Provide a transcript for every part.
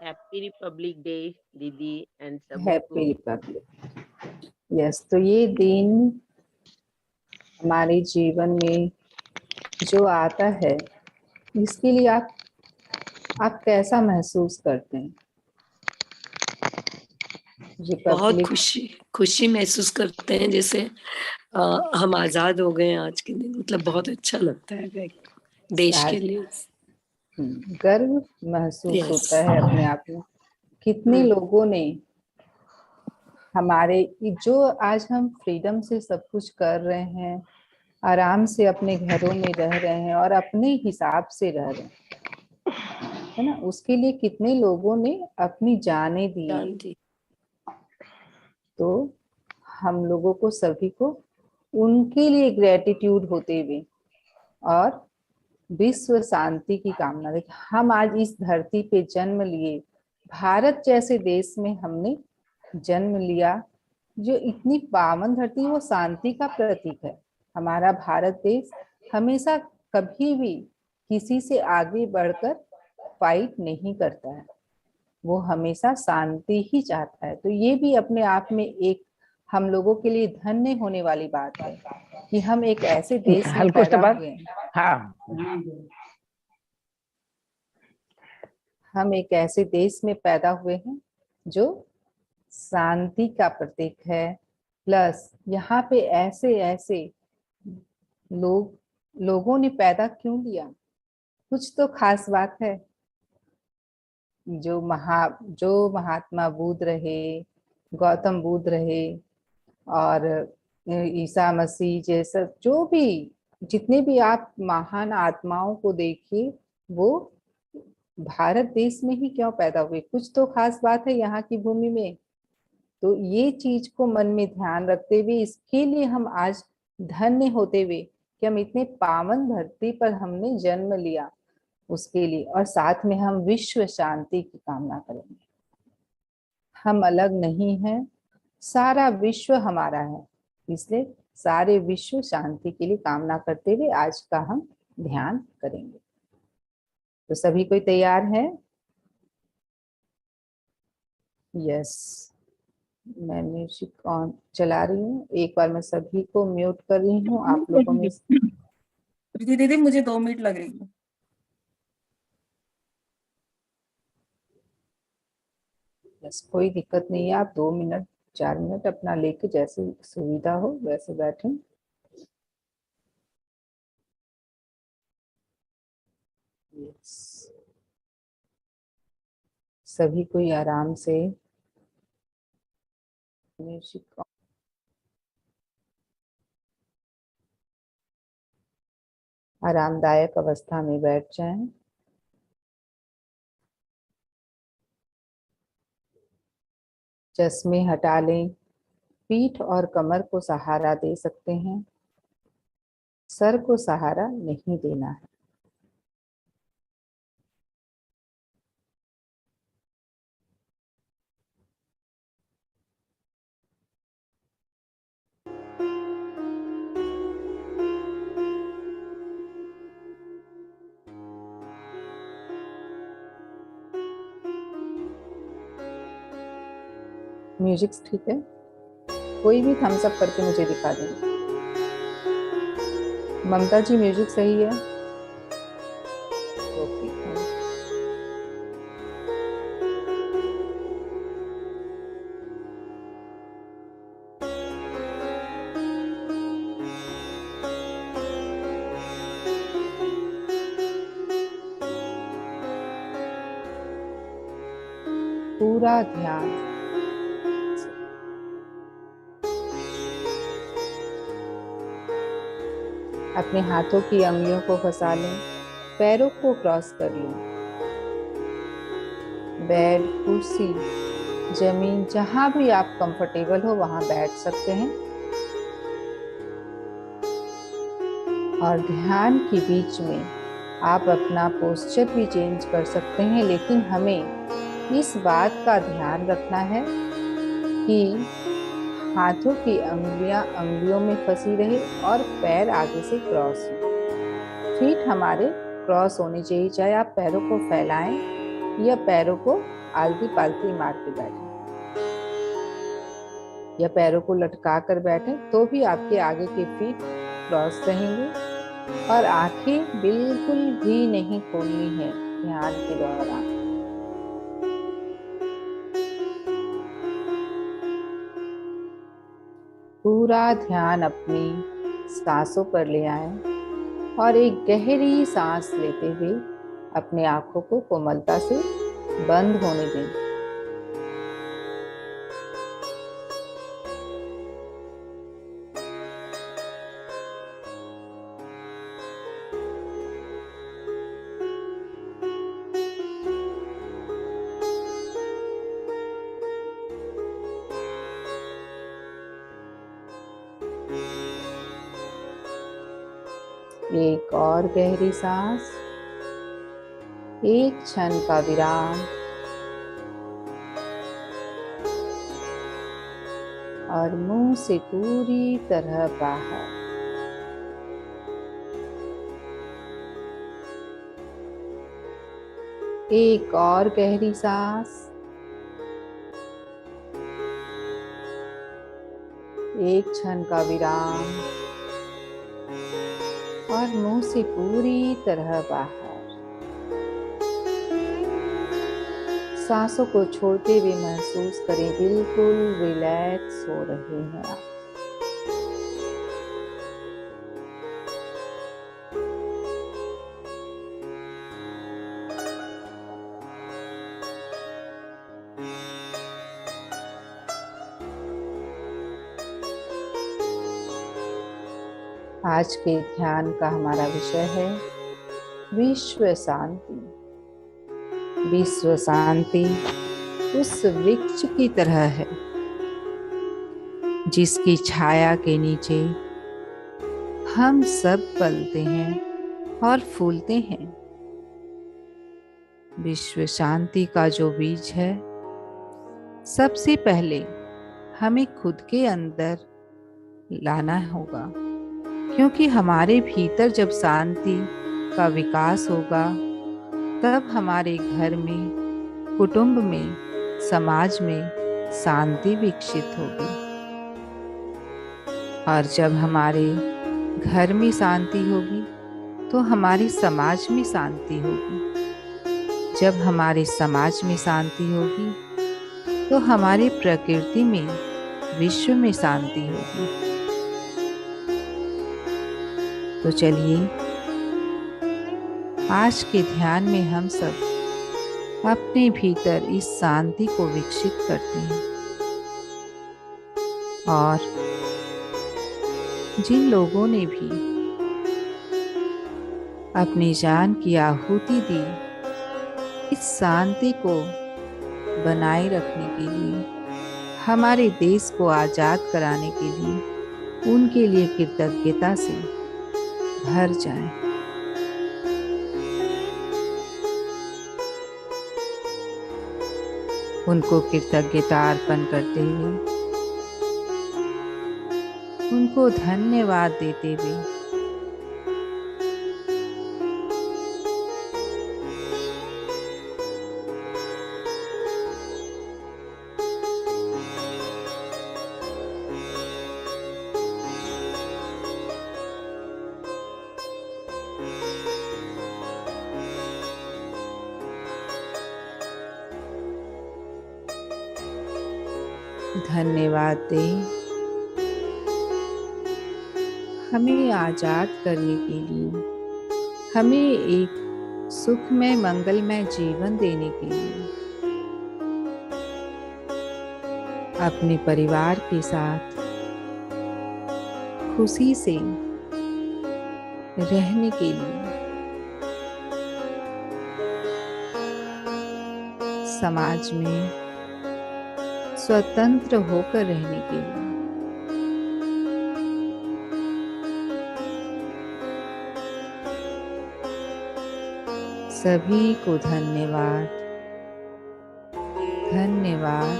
Happy Republic day दीदी and सभी happy को। रिपब्लिक। यस, तो ये दिन हमारे जीवन में जो आता है, इसके लिए आप कैसा महसूस करते हैं? बहुत रिपब्लिक। खुशी महसूस करते हैं, जैसे हम आजाद हो गए हैं आज के दिन। मतलब बहुत अच्छा लगता है देश के लिए। गर्व महसूस होता है अपने आप में। कितने लोगों ने हमारे जो आज हम फ्रीडम से सब कुछ कर रहे हैं, आराम से अपने घरों में रह रहे हैं और अपने हिसाब से रह रहे हैं, है ना, उसके लिए कितने लोगों ने अपनी जानें दी। तो हम लोगों को सभी को उनके लिए ग्रेटिट्यूड होते हुए और विश्व शांति की कामना देखिए, हम आज इस धरती पे जन्म लिए, भारत जैसे देश में हमने जन्म लिया, जो इतनी पावन धरती, वो शांति का प्रतीक है। हमारा भारत देश हमेशा कभी भी किसी से आगे बढ़कर फाइट नहीं करता है, वो हमेशा शांति ही चाहता है। तो ये भी अपने आप में एक हम लोगों के लिए धन्य होने वाली बात है कि हम एक ऐसे देश में पैदा हुए हैं। हाँ, हम एक ऐसे देश में पैदा हुए हैं जो शांति का प्रतीक है। प्लस यहाँ पे ऐसे ऐसे लोगों ने पैदा क्यों लिया, कुछ तो खास बात है। जो महात्मा बुद्ध रहे, गौतम बुद्ध रहे, और ईसा मसीह जैसा जो भी, जितने भी आप महान आत्माओं को देखिए, वो भारत देश में ही क्यों पैदा हुए, कुछ तो खास बात है यहाँ की भूमि में। तो ये चीज को मन में ध्यान रखते हुए, इसके लिए हम आज धन्य होते हुए कि हम इतने पावन धरती पर हमने जन्म लिया, उसके लिए। और साथ में हम विश्व शांति की कामना करेंगे। हम अलग नहीं हैं, सारा विश्व हमारा है, इसलिए सारे विश्व शांति के लिए कामना करते हुए आज का हम ध्यान करेंगे। तो सभी कोई तैयार है? यस, मैं म्यूजिक ऑन चला रही हूँ। एक बार मैं सभी को म्यूट कर रही हूँ। आप लोगों में प्रीति दीदी मुझे 2 मिनट लगेगी। यस, कोई दिक्कत नहीं है। आप 2 मिनट 4 मिनट अपना लेके जैसे सुविधा हो वैसे बैठें। यस, सभी कोई आराम से म्यूजिक आरामदायक अवस्था में बैठ जाएं। चश्मे हटा लें, पीठ और कमर को सहारा दे सकते हैं, सर को सहारा नहीं देना है। म्यूजिक ठीक है? कोई भी थम्स अप करके मुझे दिखा दें। ममता जी म्यूजिक सही है? पूरा ध्यान अपने हाथों की अंगुलियों को फंसा लें, पैरों को क्रॉस कर लें। बेड, कुर्सी, जमीन, जहां भी आप कंफर्टेबल हो वहां बैठ सकते हैं। और ध्यान के बीच में आप अपना पोस्चर भी चेंज कर सकते हैं, लेकिन हमें इस बात का ध्यान रखना है कि हाथों की अंगुलियों में फंसी रहे और पैर आगे से क्रॉस हो। फीट हमारे क्रॉस होने चाहिए, चाहे आप पैरों को फैलाएं या पैरों को आलती पालती मार के बैठे या पैरों को लटका कर बैठे तो भी आपके आगे के फीट क्रॉस रहेंगे और आंखें बिल्कुल भी नहीं खोलनी है ध्यान के दौरान। पूरा ध्यान अपनी सांसों पर ले आए और एक गहरी सांस लेते हुए अपनी आंखों को कोमलता से बंद होने दें। एक और गहरी सांस, एक क्षण का विराम और मुंह से पूरी तरह बाहर। एक और गहरी सांस, एक क्षण का विराम और मुंह से पूरी तरह बाहर। सांसों को छोड़ते हुए महसूस करें बिल्कुल रिलैक्स हो रहे हैं आप। आज के ध्यान का हमारा विषय है विश्व शांति। विश्व शांति उस वृक्ष की तरह है जिसकी छाया के नीचे हम सब पलते हैं और फूलते हैं। विश्व शांति का जो बीज है, सबसे पहले हमें खुद के अंदर लाना होगा, क्योंकि हमारे भीतर जब शांति का विकास होगा तब हमारे घर में, कुटुंब में, समाज में शांति विकसित होगी। और जब हमारे घर में शांति होगी तो हमारे समाज में शांति होगी। जब हमारे समाज में शांति होगी तो हमारे प्रकृति में, विश्व में शांति होगी। तो चलिए आज के ध्यान में हम सब अपने भीतर इस शांति को विकसित करते हैं और जिन लोगों ने भी अपनी जान की आहुति दी इस शांति को बनाए रखने के लिए, हमारे देश को आजाद कराने के लिए, उनके लिए कृतज्ञता से भर जाएं। उनको कृतज्ञता अर्पण करते हुए, उनको धन्यवाद देते हुए धन्यवाद दें हमें आजाद करने के लिए, हमें एक सुखमय मंगलमय जीवन देने के लिए, अपने परिवार के साथ खुशी से रहने के लिए, समाज में स्वतंत्र होकर रहने के लिए। सभी को धन्यवाद, धन्यवाद,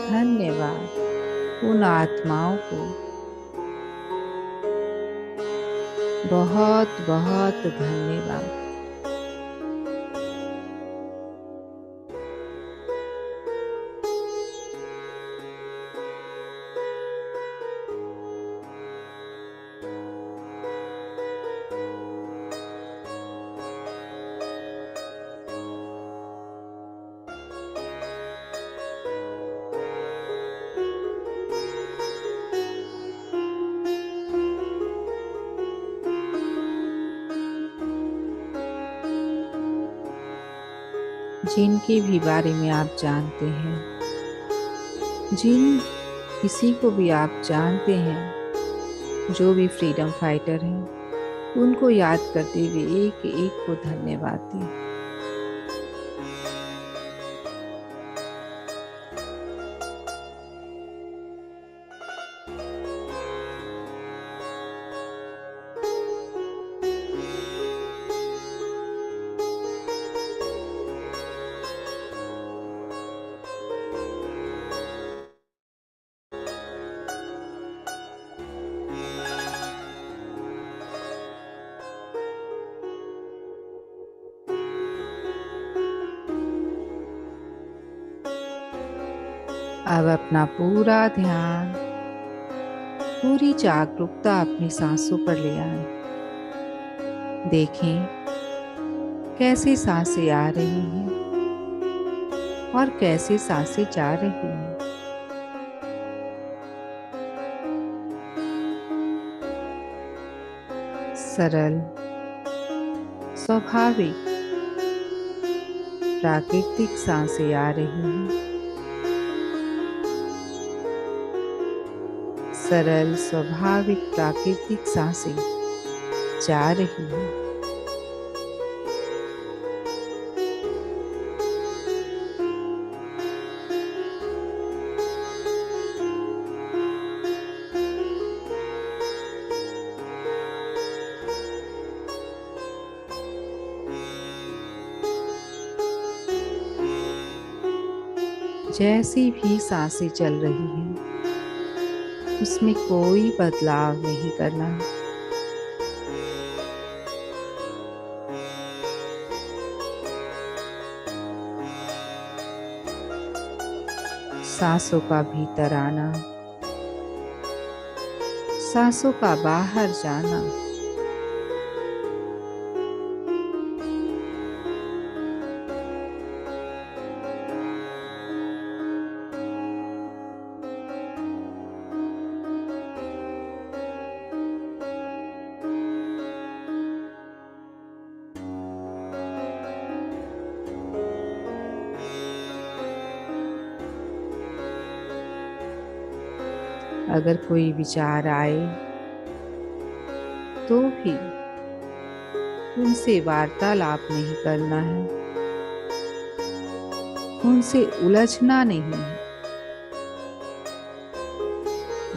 धन्यवाद। उन आत्माओं को बहुत बहुत धन्यवाद। जिनके भी बारे में आप जानते हैं, जिन किसी को भी आप जानते हैं जो भी फ्रीडम फाइटर हैं, उनको याद करते हुए एक एक को धन्यवाद दें। अब अपना पूरा ध्यान, पूरी जागरूकता अपनी सांसों पर ले आए। देखें कैसे सांसें आ रही हैं और कैसे सांसें जा रही हैं। सरल, स्वाभाविक, प्राकृतिक सांसें आ रही हैं। सरल, स्वाभाविक, प्राकृतिक सांसें जा रही हैं। जैसी भी सांसें चल रही हैं, उसमें कोई बदलाव नहीं करना। सांसों का भीतर आना, सांसों का बाहर जाना, अगर कोई विचार आए तो भी उनसे वार्तालाप नहीं करना है, उनसे उलझना नहीं है।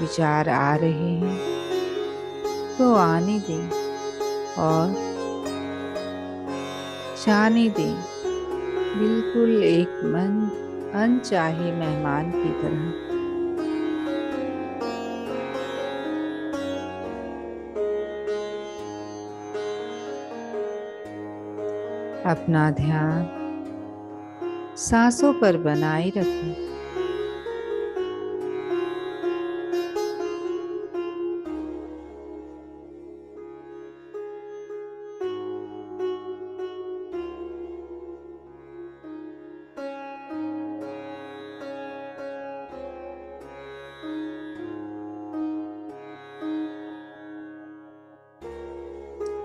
विचार आ रहे हैं तो आने दें और जाने दें, बिल्कुल एक मन अनचाहे मेहमान की तरह। अपना ध्यान सांसों पर बनाए रखें।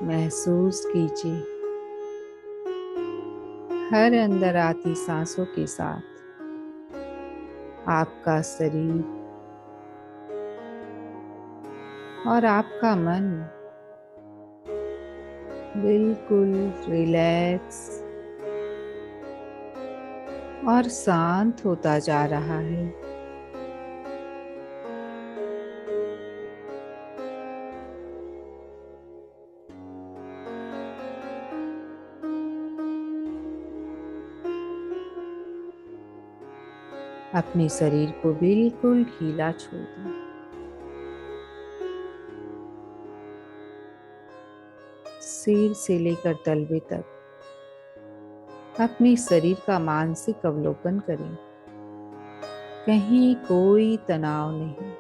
महसूस कीजिए हर अंदर आती सांसों के साथ आपका शरीर और आपका मन बिल्कुल रिलैक्स और शांत होता जा रहा है। अपने शरीर को बिल्कुल ढीला छोड़ दें। सिर से लेकर तलवे तक अपने शरीर का मानसिक अवलोकन करें। कहीं कोई तनाव नहीं,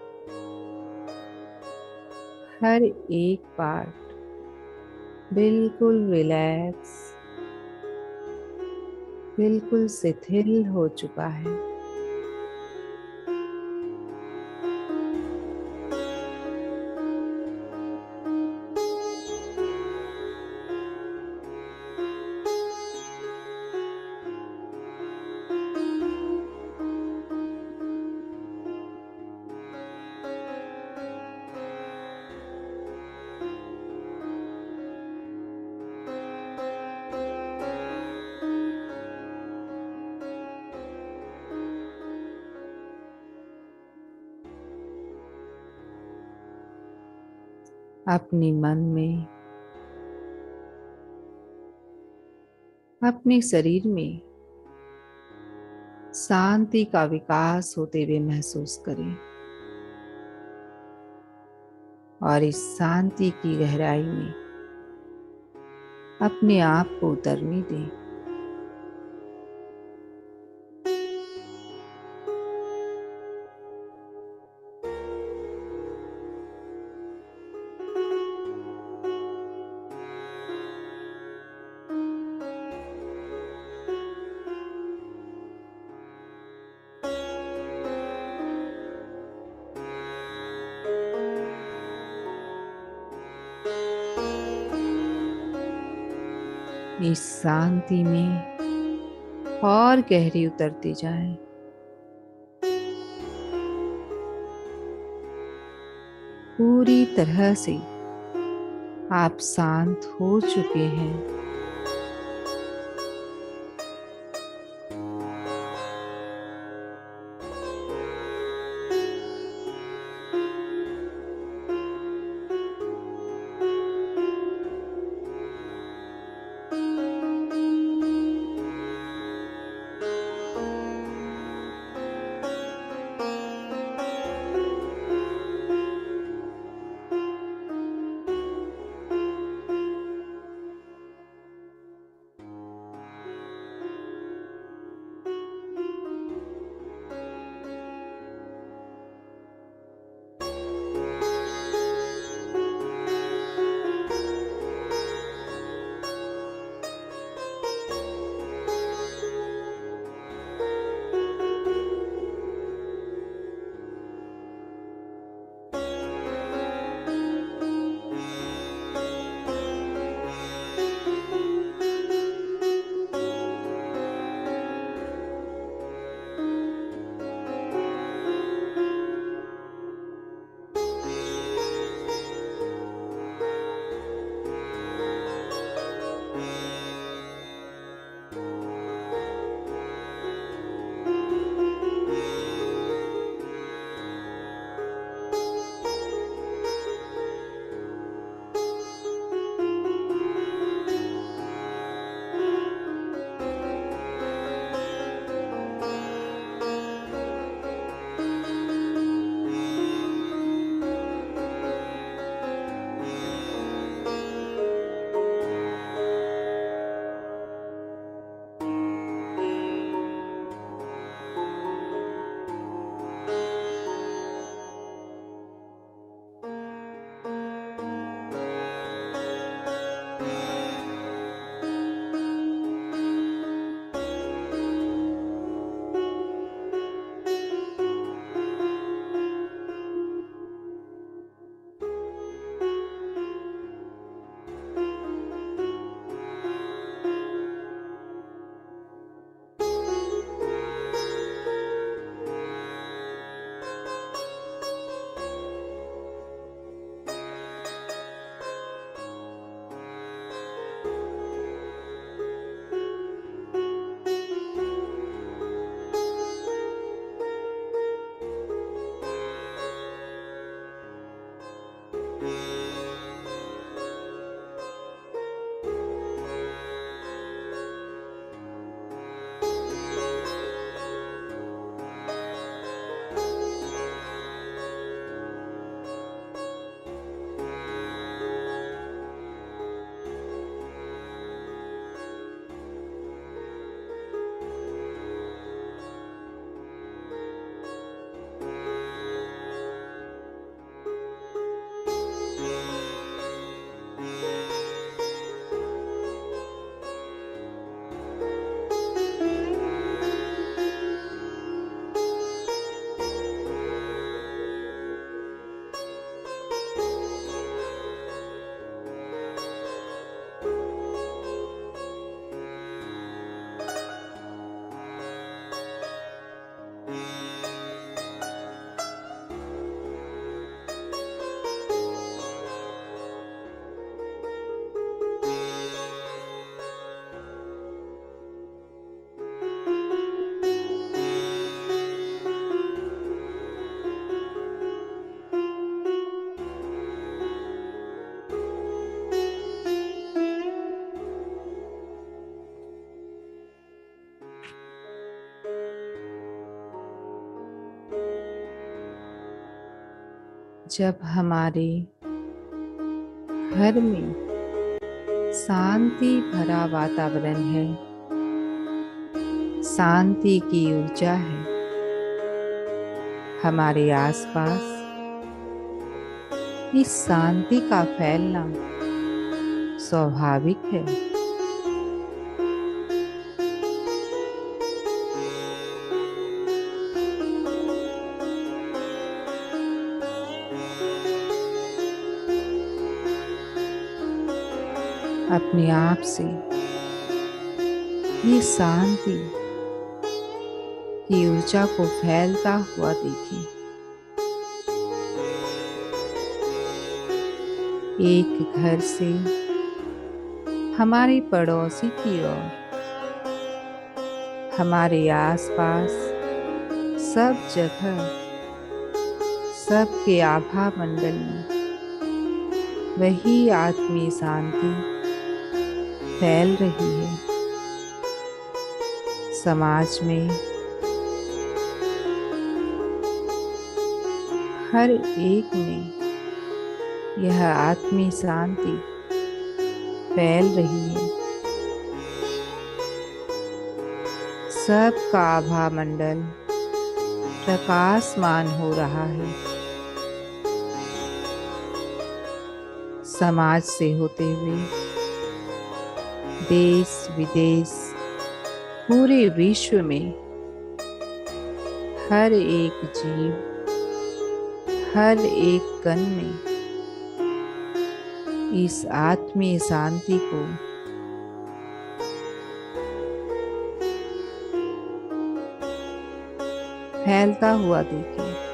हर एक पार्ट बिल्कुल रिलैक्स, बिल्कुल शिथिल हो चुका है। अपने मन में, अपने शरीर में शांति का विकास होते हुए महसूस करें और इस शांति की गहराई में अपने आप को उतरने दें। इस शांति में और गहरी उतरते जाएं। पूरी तरह से आप शांत हो चुके हैं। जब हमारे घर में शांति भरा वातावरण है, शांति की ऊर्जा है हमारे आसपास, इस शांति का फैलना स्वाभाविक है। अपने आप से ये शांति की ऊर्जा को फैलता हुआ देखें। एक घर से हमारे पड़ोसी की ओर, हमारे आसपास, सब जगह, सबके आभा मंडल में वही आत्मीय शांति फैल रही है। समाज में हर एक में यह आत्मीय शांति फैल रही है। सबका आभा मंडल प्रकाशमान हो रहा है। समाज से होते हुए देश विदेश, पूरे विश्व में हर एक जीव, हर एक कण में इस आत्मीय शांति को फैलता हुआ देखें।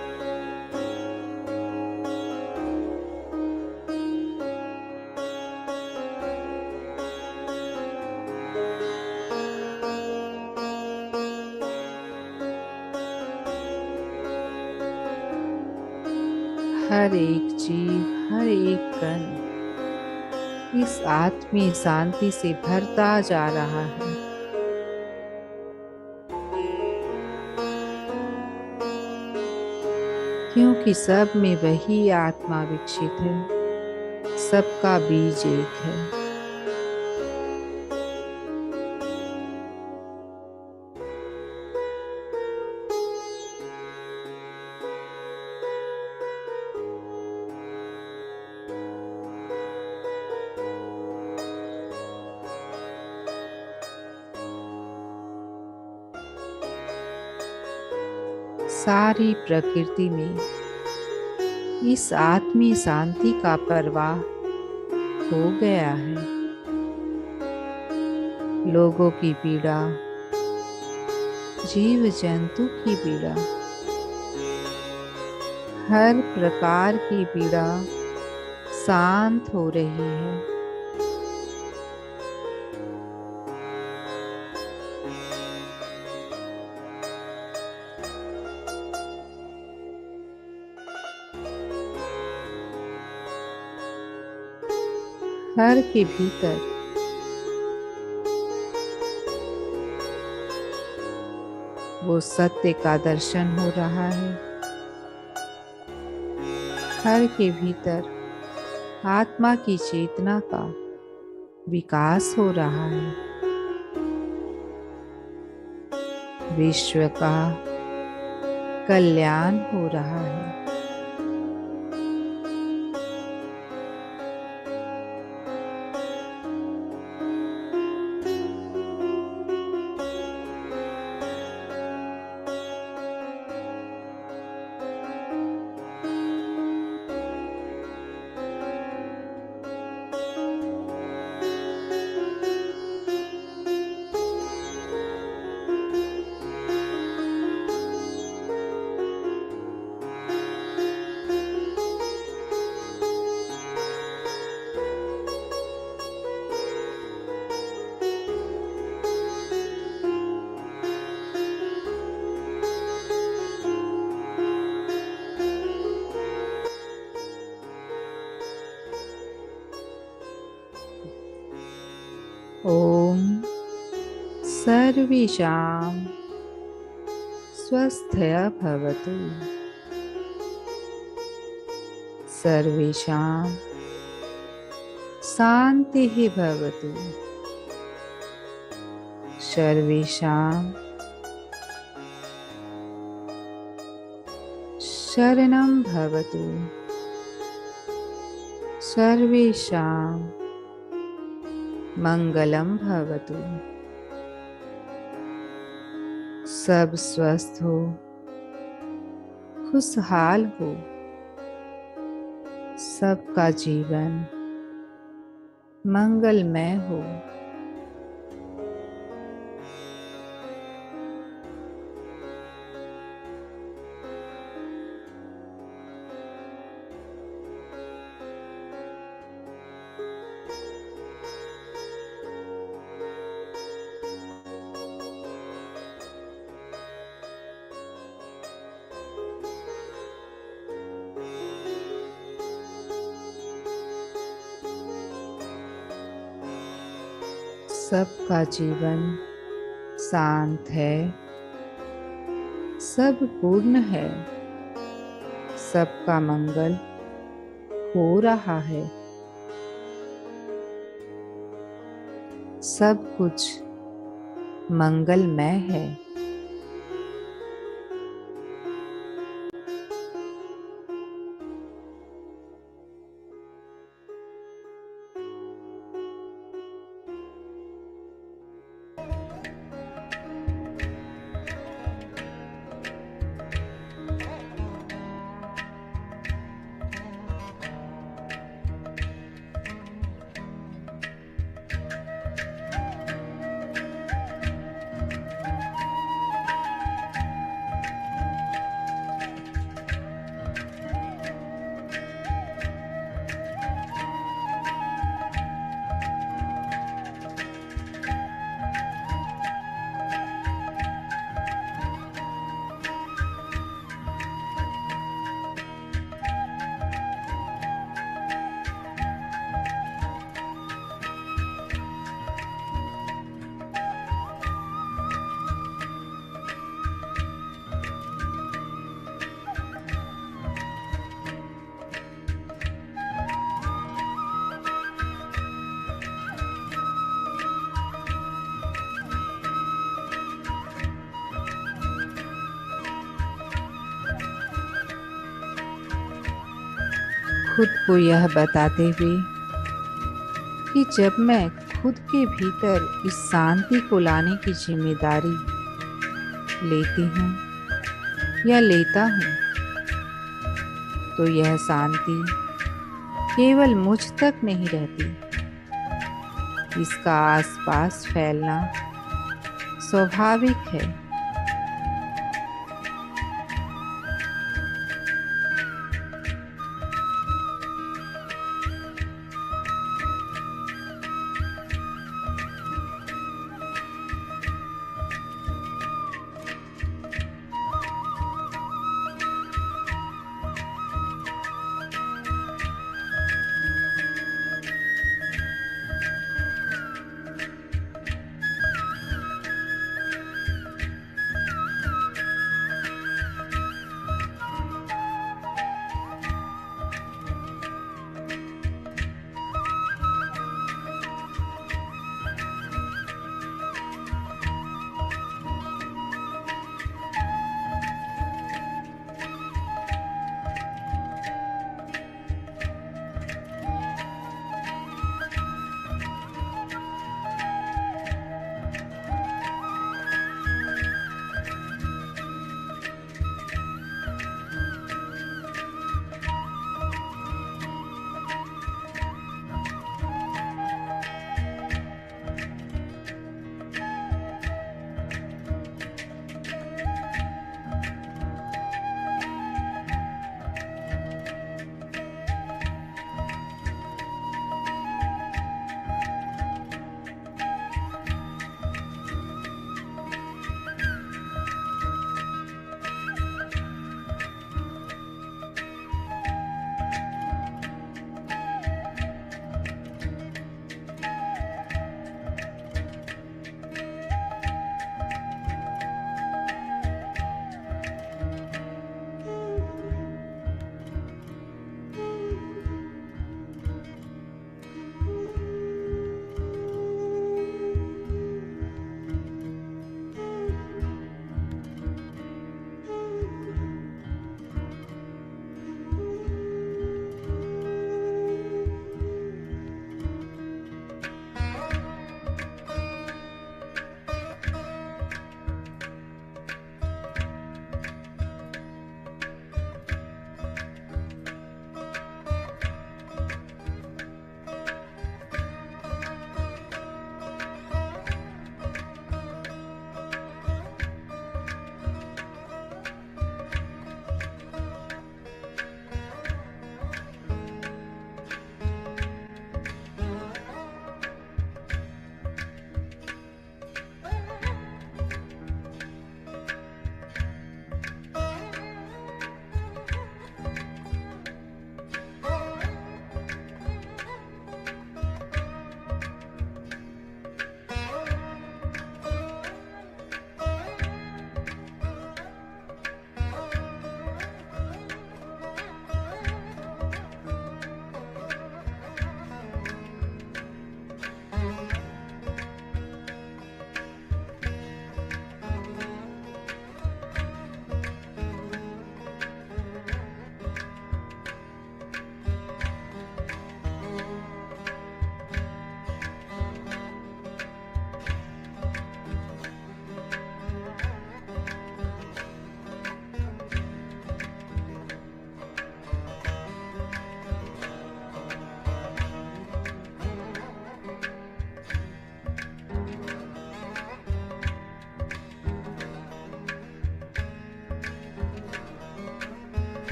हर एक जीव, हर एक कण इस आत्मीय शांति से भरता जा रहा है। क्योंकि सब में वही आत्मा विकसित है, सबका बीज एक है। सारी प्रकृति में इस आत्मीय शांति का प्रवाह हो गया है। लोगों की पीड़ा, जीव जंतु की पीड़ा, हर प्रकार की पीड़ा शांत हो रही है। हर के भीतर वो सत्य का दर्शन हो रहा है। हर के भीतर आत्मा की चेतना का विकास हो रहा है। विश्व का कल्याण हो रहा है। ओम सर्वेषां स्वस्थया भवतु। सर्वेषां शान्तिः भवतु। सर्वेषां शरणं भवतु। सर्वेषां मंगलम भवतु। सब स्वस्थ हो, खुशहाल हो, सबका जीवन मंगलमय हो। सबका जीवन शांत है, सब पूर्ण है, सबका मंगल हो रहा है, सब कुछ मंगलमय है। खुद को यह बताते हुए कि जब मैं खुद के भीतर इस शांति को लाने की जिम्मेदारी लेती हूँ या लेता हूँ, तो यह शांति केवल मुझ तक नहीं रहती, इसका आसपास फैलना स्वाभाविक है।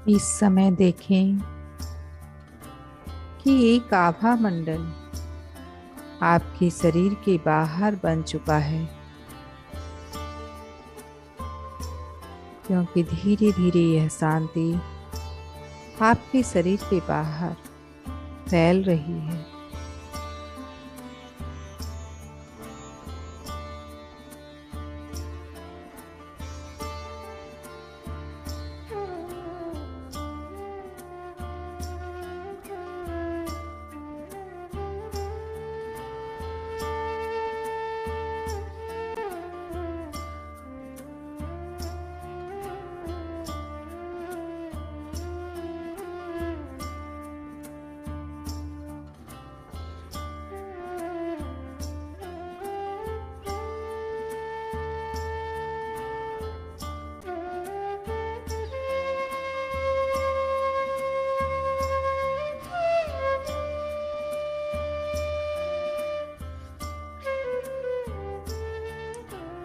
इस समय देखें कि एक आभा मंडल आपके शरीर के बाहर बन चुका है, क्योंकि धीरे धीरे यह शांति आपके शरीर के बाहर फैल रही है।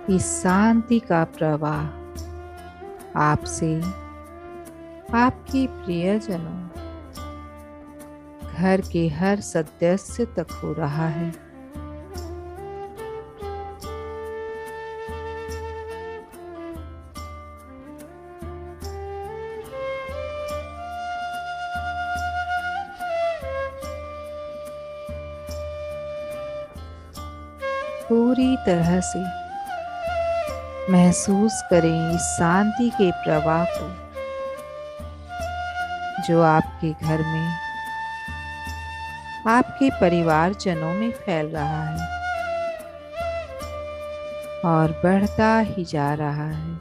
इस शांति का प्रवाह आपसे आपके प्रियजनों, घर के हर सदस्य तक हो रहा है। पूरी तरह से महसूस करें इस शांति के प्रवाह को, जो आपके घर में, आपके परिवारजनों में फैल रहा है और बढ़ता ही जा रहा है।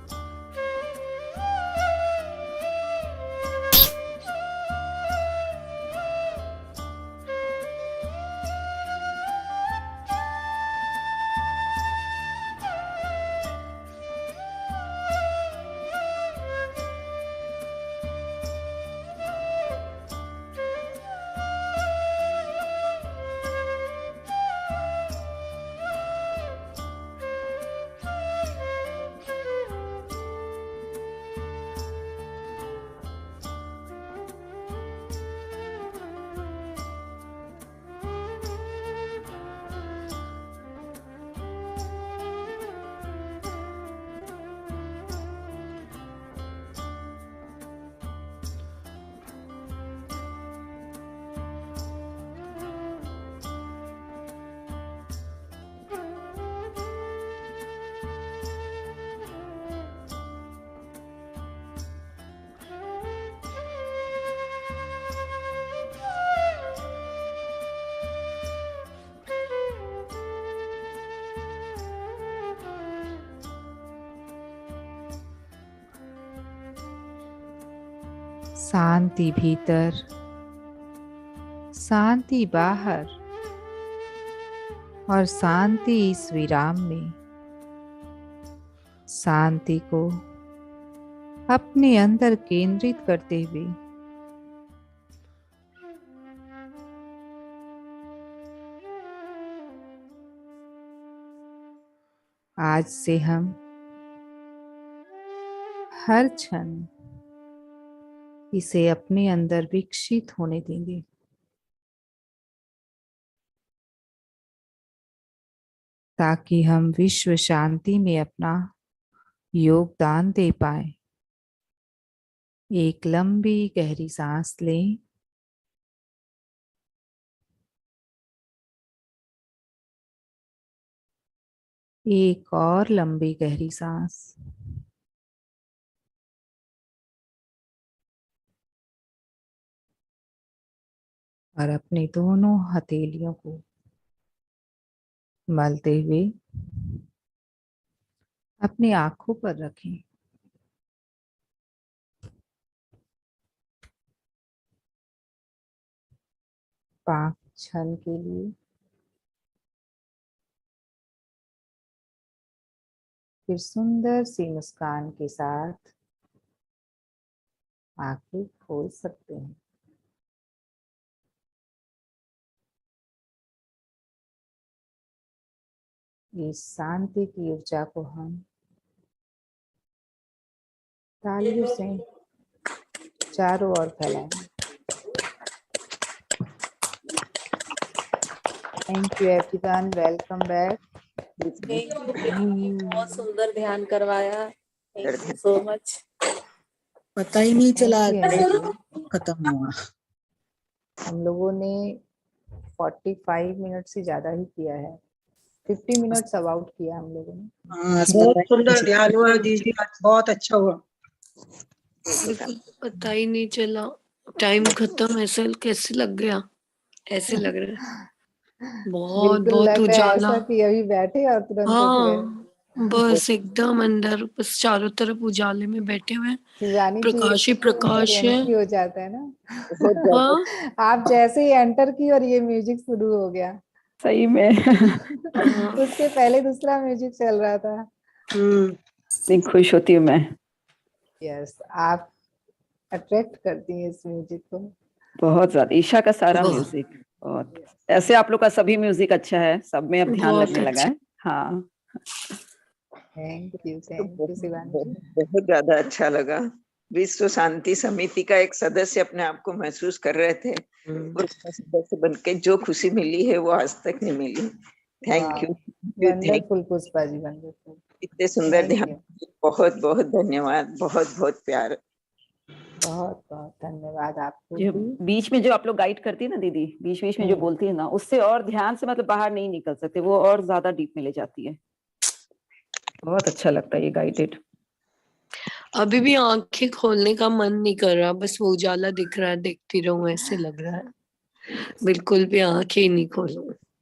शांति भीतर, शांति बाहर और शांति इस विराम में। शांति को अपने अंदर केंद्रित करते हुए आज से हम हर क्षण इसे अपने अंदर विकसित होने देंगे, ताकि हम विश्व शांति में अपना योगदान दे पाए। एक लंबी गहरी सांस लें एक और लंबी गहरी सांस। और अपने दोनों हथेलियों को मलते हुए अपनी आंखों पर रखें। पाँच क्षण के लिए फिर सुंदर सी मुस्कान के साथ आंखें खोल सकते हैं। इस शांति की ऊर्जा को हम तालियों से चारों ओर फैलाएंगे। Thank you everyone, welcome back. Thank you, बहुत सुंदर ध्यान करवाया। Thank you so much. पता ही नहीं चला Thank you, कब खत्म हुआ। हम लोगों ने 45 मिनट से ज्यादा ही किया है, 50 मिनट्स अबाउट किया हम लोगों ने। हाँ, बहुत सुंदर ध्यान हुआ दीदी, आज बहुत अच्छा हुआ। बिल्कुल पता ही नहीं चला, टाइम खत्म ऐसा कैसे लग गया, ऐसे लग रहा है। बहुत बिल्कुल बहुत लग रहा है उजाला। ऐसा कि अभी बैठे और तुरंत उठ गए। हाँ, बस एकदम अंदर, बस चारों तरफ उजाले में बैठे हुए हैं, शिवानी जी, प्रकाश ही प्रकाश है। एंट्री हो जाता है ना। बहुत ज्यादा। हाँ आप जैसे ही एंटर की और ये म्यूजिक शुरू हो गया। सही में। हाँ। उसके पहले दूसरा म्यूजिक चल रहा था। इतनी खुश होती हूँ मैं। यस, आप अट्रैक्ट करती हैं इस म्यूजिक को। बहुत ज्यादा ईशा का सारा वाह। म्यूजिक बहुत, ऐसे आप लोग का सभी म्यूजिक अच्छा है, सब में अब ध्यान बहुत लगने लगा अच्छा। है। हाँ, थैंक यू शिवानी जी। बहुत ज्यादा अच्छा लगा। विश्व शांति समिति का एक सदस्य अपने आप को महसूस कर रहे थे, और उसका सदस्य बनके जो खुशी मिली है वो आज तक नहीं मिली। Thank you, wonderful Pushpa ji, wonderful. इतने सुंदर Thank ध्यान, you। बहुत बहुत धन्यवाद, बहुत बहुत प्यार। बहुत बहुत धन्यवाद आपको जो भी। बीच में जो आप लोग गाइड करती है ना दीदी, बीच बीच में जो बोलती है ना, उससे और ध्यान से मतलब बाहर नहीं निकल सकते, वो और ज्यादा डीप में ले जाती है। बहुत अच्छा लगता है ये गाइडेड। अभी भी आंखें खोलने का मन नहीं कर रहा, बस वो उजाला दिख रहा है, देखती रहूं ऐसे लग रहा है, बिल्कुल भी आंखें ही नहीं खोलूं।